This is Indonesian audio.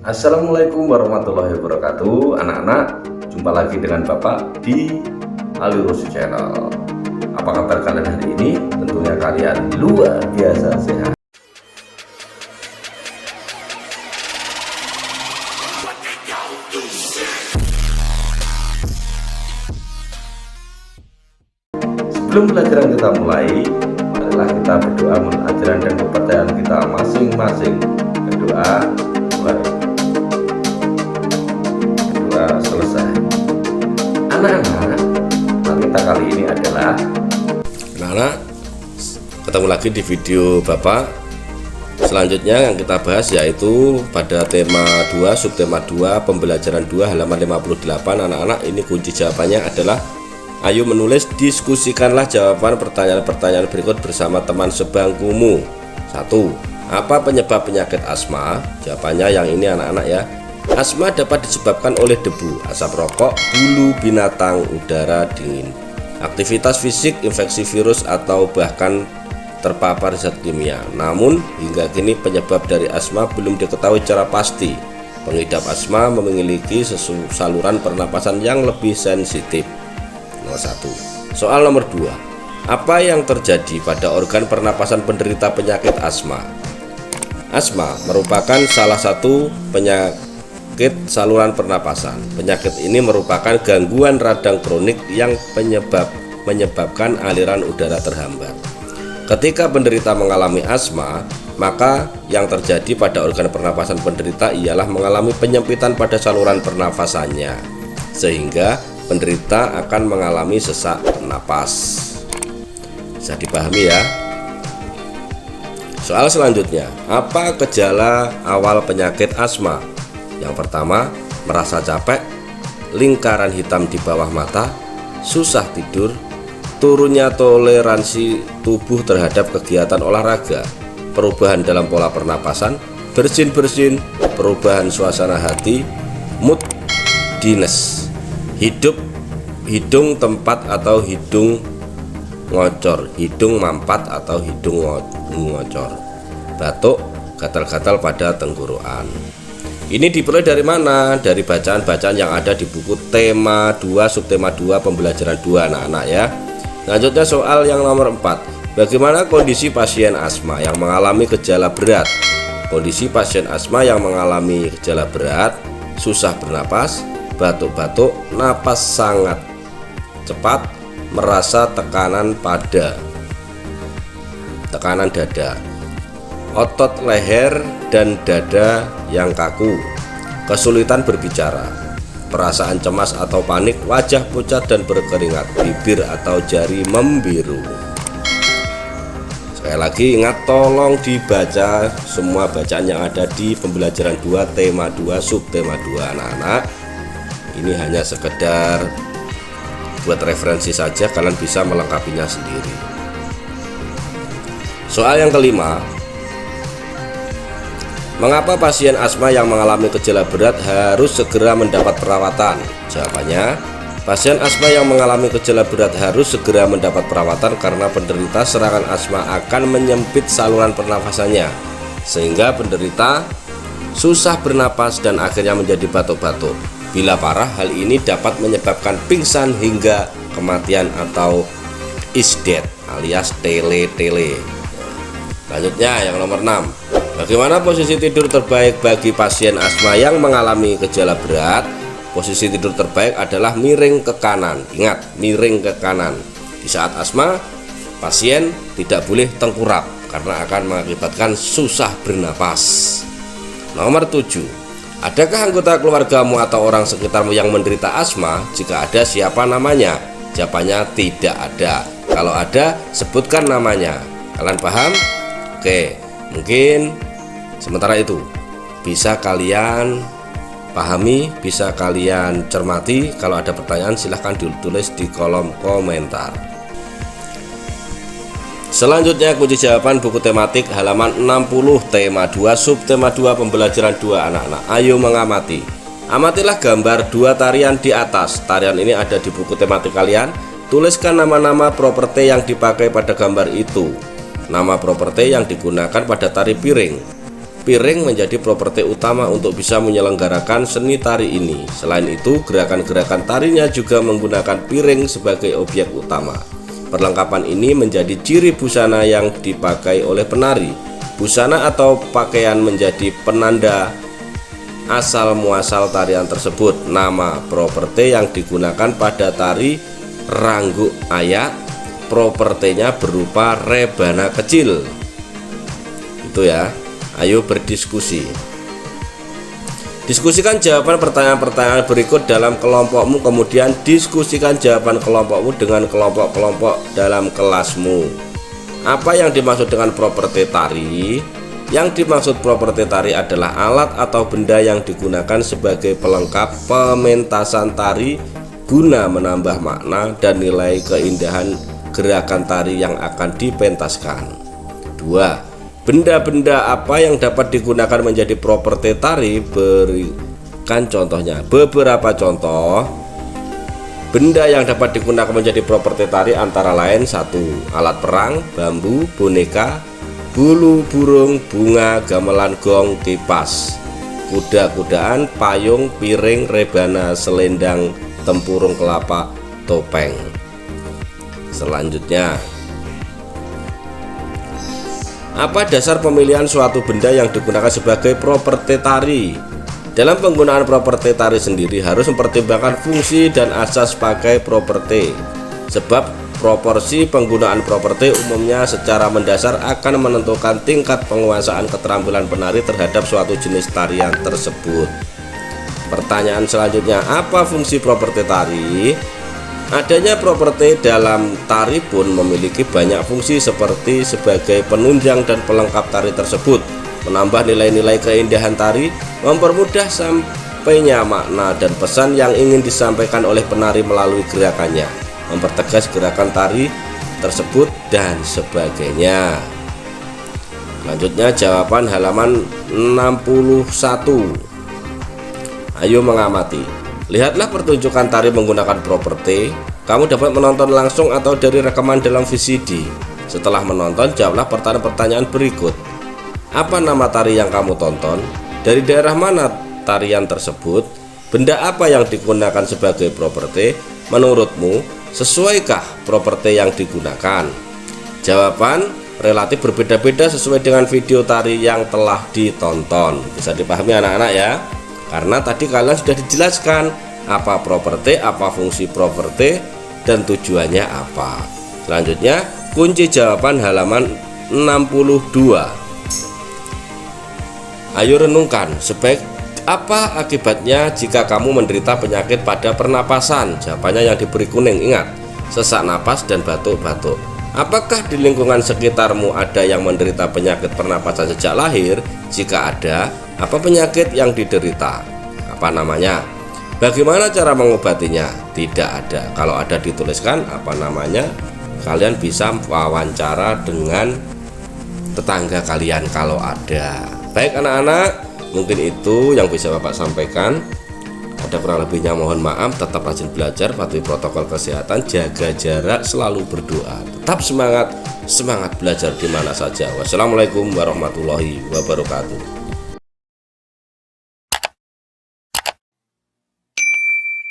Assalamualaikum warahmatullahi wabarakatuh. Anak-anak, jumpa lagi dengan Bapak di Ali Rosi Channel. Apa kabar kalian hari ini? Tentunya kalian luar biasa sehat. Sebelum pelajaran kita mulai, marilah kita berdoa menurut ajaran dan kepercayaan kita masing-masing. Berdoa, selesai. Anak-anak, kita kali ini adalah ketemu lagi di video Bapak. Selanjutnya yang kita bahas yaitu pada tema 2, subtema 2, pembelajaran 2 halaman 58. Anak-anak, ini kunci jawabannya adalah ayo menulis, diskusikanlah jawaban pertanyaan-pertanyaan berikut bersama teman sebangkumu. 1. Apa penyebab penyakit asma? Jawabannya yang ini anak-anak ya. Asma dapat disebabkan oleh debu, asap rokok, bulu binatang, udara dingin, aktivitas fisik, infeksi virus, atau bahkan terpapar zat kimia. Namun hingga kini penyebab dari asma belum diketahui secara pasti. Pengidap asma memiliki saluran pernapasan yang lebih sensitif. Nomor 1. Soal nomor 2. Apa yang terjadi pada organ pernapasan penderita penyakit asma? Asma merupakan salah satu penyakit saluran pernapasan. Penyakit ini merupakan gangguan radang kronik yang menyebabkan aliran udara terhambat. Ketika penderita mengalami asma, maka yang terjadi pada organ pernapasan penderita ialah mengalami penyempitan pada saluran pernapasannya, sehingga penderita akan mengalami sesak napas. Bisa dipahami ya. Soal selanjutnya, apa gejala awal penyakit asma? Yang pertama, merasa capek, lingkaran hitam di bawah mata, susah tidur, turunnya toleransi tubuh terhadap kegiatan olahraga, perubahan dalam pola pernapasan, bersin-bersin, perubahan suasana hati, moodiness, hidung tempat atau hidung ngocor, hidung mampat atau hidung ngocor, batuk, gatal-gatal pada tenggorokan. Ini diperoleh dari mana? Dari bacaan-bacaan yang ada di buku tema 2, subtema 2, pembelajaran 2 anak-anak ya. Selanjutnya soal yang nomor 4. Bagaimana kondisi pasien asma yang mengalami gejala berat? Kondisi pasien asma yang mengalami gejala berat, susah bernapas, batuk-batuk, napas sangat cepat, merasa tekanan dada, otot leher dan dada yang kaku, kesulitan berbicara, perasaan cemas atau panik, wajah pucat dan berkeringat, bibir atau jari membiru. Sekali lagi ingat, tolong dibaca semua bacaan yang ada di pembelajaran 2, tema 2, subtema 2 anak-anak. Ini hanya sekedar buat referensi saja, kalian bisa melengkapinya sendiri. Soal yang kelima, mengapa pasien asma yang mengalami gejala berat harus segera mendapat perawatan? Jawabannya, pasien asma yang mengalami gejala berat harus segera mendapat perawatan karena penderita serangan asma akan menyempit saluran pernafasannya, sehingga penderita susah bernapas dan akhirnya menjadi batuk-batuk. Bila parah, hal ini dapat menyebabkan pingsan hingga kematian atau is dead alias tele-tele. Selanjutnya yang nomor 6. Bagaimana posisi tidur terbaik bagi pasien asma yang mengalami gejala berat? Posisi tidur terbaik adalah miring ke kanan. Ingat, miring ke kanan. Di saat asma, pasien tidak boleh tengkurap karena akan mengakibatkan susah bernapas. Nomor 7. Adakah anggota keluargamu atau orang sekitarmu yang menderita asma? Jika ada, siapa namanya? Jawabannya tidak ada. Kalau ada, sebutkan namanya. Kalian paham? Oke, mungkin sementara itu bisa kalian pahami, bisa kalian cermati. Kalau ada pertanyaan silahkan ditulis di kolom komentar. Selanjutnya kunci jawaban buku tematik halaman 60, tema 2, subtema 2, pembelajaran 2 anak-anak. Ayo mengamati. Amatilah gambar 2 tarian di atas. Tarian ini ada di buku tematik kalian. Tuliskan nama-nama properti yang dipakai pada gambar itu. Nama properti yang digunakan pada tari piring. piring menjadi properti utama untuk bisa menyelenggarakan seni tari ini. Selain itu, gerakan-gerakan tarinya juga menggunakan piring sebagai objek utama. Perlengkapan ini menjadi ciri busana yang dipakai oleh penari. Busana atau pakaian menjadi penanda asal muasal tarian tersebut. Nama properti yang digunakan pada tari Rangguk Ayak, propertinya berupa rebana kecil. Itu ya. Ayo berdiskusi. Diskusikan jawaban pertanyaan-pertanyaan berikut dalam kelompokmu, kemudian diskusikan jawaban kelompokmu dengan kelompok-kelompok dalam kelasmu. Apa yang dimaksud dengan properti tari? Yang dimaksud properti tari adalah alat atau benda yang digunakan sebagai pelengkap pementasan tari guna menambah makna dan nilai keindahan gerakan tari yang akan dipentaskan. 2. Benda-benda apa yang dapat digunakan menjadi properti tari? Berikan contohnya. Beberapa contoh benda yang dapat digunakan menjadi properti tari antara lain: 1. Alat perang, bambu, boneka, bulu burung, bunga, gamelan, gong, kipas, kuda-kudaan, payung, piring, rebana, selendang, tempurung kelapa, topeng. Selanjutnya, apa dasar pemilihan suatu benda yang digunakan sebagai properti tari? Dalam penggunaan properti tari sendiri harus mempertimbangkan fungsi dan asas pakai properti. Sebab proporsi penggunaan properti umumnya secara mendasar akan menentukan tingkat penguasaan keterampilan penari terhadap suatu jenis tarian tersebut. Pertanyaan selanjutnya, apa fungsi properti tari? Adanya properti dalam tari pun memiliki banyak fungsi seperti sebagai penunjang dan pelengkap tari tersebut, menambah nilai-nilai keindahan tari, mempermudah sampainya makna dan pesan yang ingin disampaikan oleh penari melalui gerakannya, mempertegas gerakan tari tersebut, dan sebagainya. Selanjutnya jawaban halaman 61. Ayo mengamati. Lihatlah pertunjukan tari menggunakan properti. Kamu dapat menonton langsung atau dari rekaman dalam VCD. Setelah menonton, jawablah pertanyaan-pertanyaan berikut. Apa nama tari yang kamu tonton? Dari daerah mana tarian tersebut? Benda apa yang digunakan sebagai properti? Menurutmu, sesuaikah properti yang digunakan? Jawaban relatif berbeda-beda sesuai dengan video tari yang telah ditonton. Bisa dipahami anak-anak ya? Karena tadi kalian sudah dijelaskan apa properti, apa fungsi properti, dan tujuannya apa. Selanjutnya, kunci jawaban halaman 62. Ayo renungkan, sebaik apa akibatnya jika kamu menderita penyakit pada pernapasan? Jawabannya yang diberi kuning, ingat, sesak napas dan batuk-batuk. Apakah di lingkungan sekitarmu ada yang menderita penyakit pernapasan sejak lahir? Jika ada, apa penyakit yang diderita? Apa namanya? Bagaimana cara mengobatinya? Tidak ada. Kalau ada dituliskan apa namanya. Kalian bisa wawancara dengan tetangga kalian kalau ada. Baik anak-anak, mungkin itu yang bisa Bapak sampaikan. Ada kurang lebihnya mohon maaf. Tetap rajin belajar, patuhi protokol kesehatan, jaga jarak, selalu berdoa. Tetap semangat belajar di mana saja. Wassalamualaikum warahmatullahi wabarakatuh.